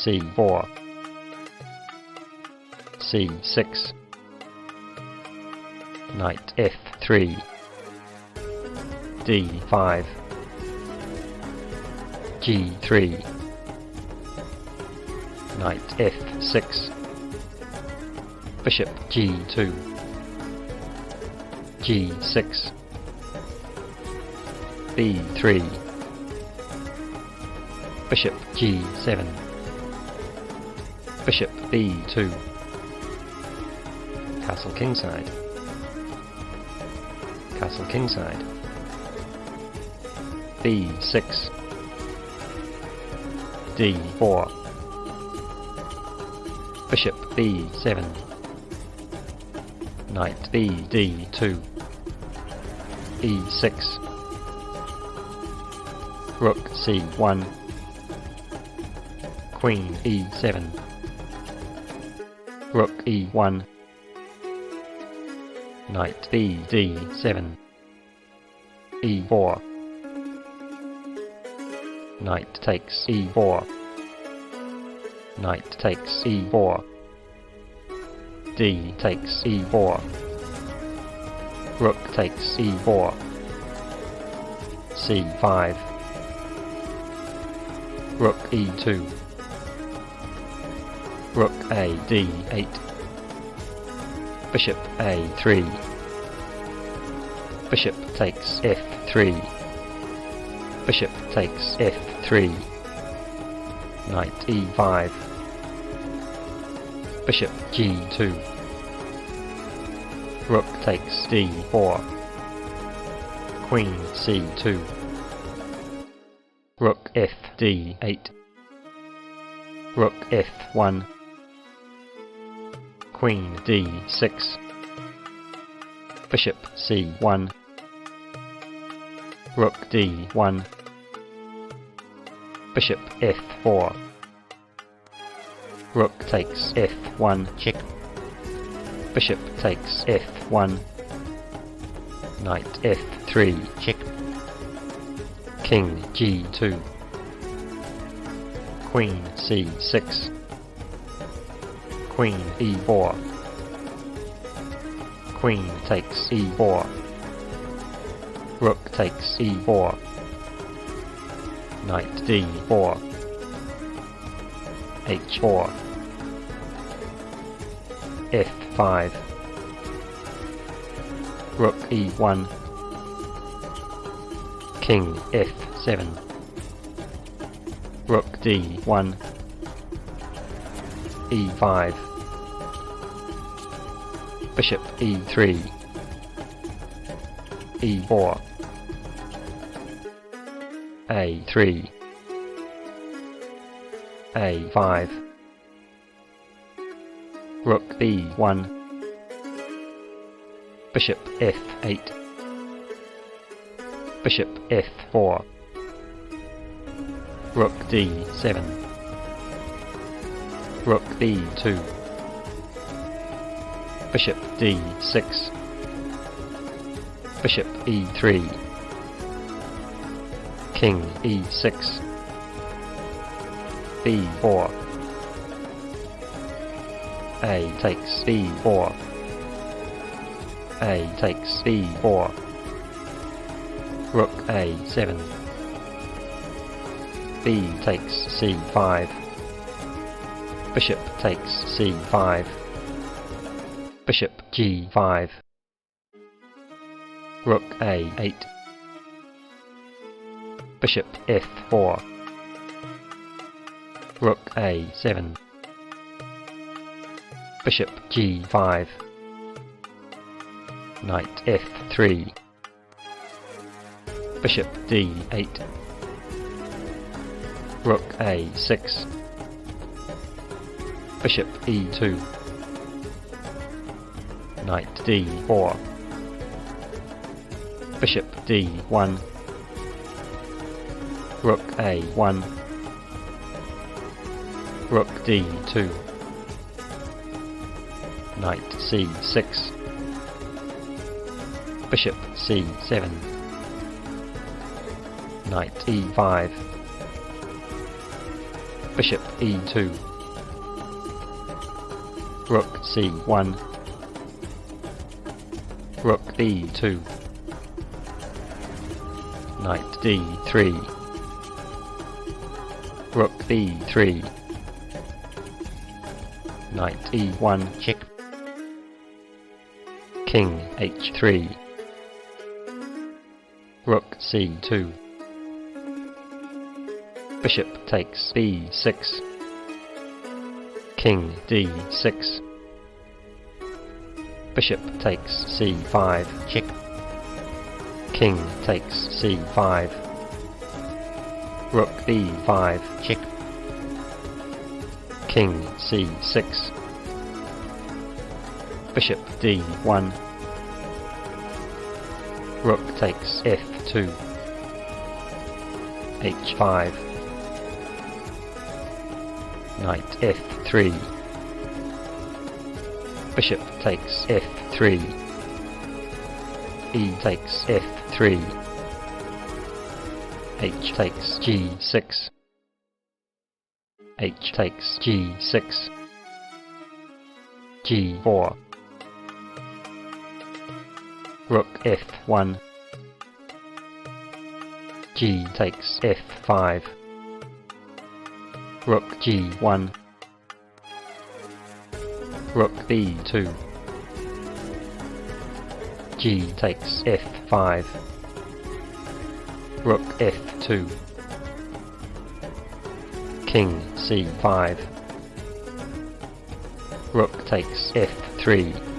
c4, c6, knight f3, d5, g3, knight f6, bishop g2, g6, b3, bishop g7, bishop b2, castle kingside, castle kingside, b6, d4, bishop b7, knight bd2, e6, rook c1, queen e7, rook e1, knight bd7, e4, knight takes e4, knight takes e4, d takes e4, rook takes e4, c5, rook e2, rook a d8, bishop a3, bishop takes f3, bishop takes f3, knight e5, bishop g2, rook takes d4, queen c2, rook fd8, rook f1, queen d6, bishop c1, rook d1, bishop f4, rook takes f1, check, bishop takes f1, knight f3, check, king g2, queen c6, queen e4, queen takes e4, rook takes e4, knight d4, h4, f5, rook e1, king f7, rook d1, e5, bishop e3, e4, a3, a5, rook b1, bishop f8, bishop f4, rook d7, rook b2, bishop d6, bishop e3, king e6, b4, a takes b4, a takes b4, rook a7, b takes c5, bishop takes c5, bishop g5, rook a8, bishop f4, rook a7, bishop g5, knight f3, bishop d8, rook a6, bishop e2, knight d4, bishop d1, rook a1, rook d2, knight c6, bishop c7, knight e5, Bishop e2. Rook c1. Rook b2. Knight d3. Rook b3. Knight e1 check. King h3. Rook c2. Bishop takes b6. King d6. Bishop takes c5 check. King takes c5. Rook b5 check. King c6. Bishop d1. Rook takes f2. h5. Knight f3. Bishop takes f3. E takes f3. H takes g6. H takes g6. g4. Rook f1. G takes f5. Rook g1. Rook b2. G takes f5. Rook f2. King c5. Rook takes f3.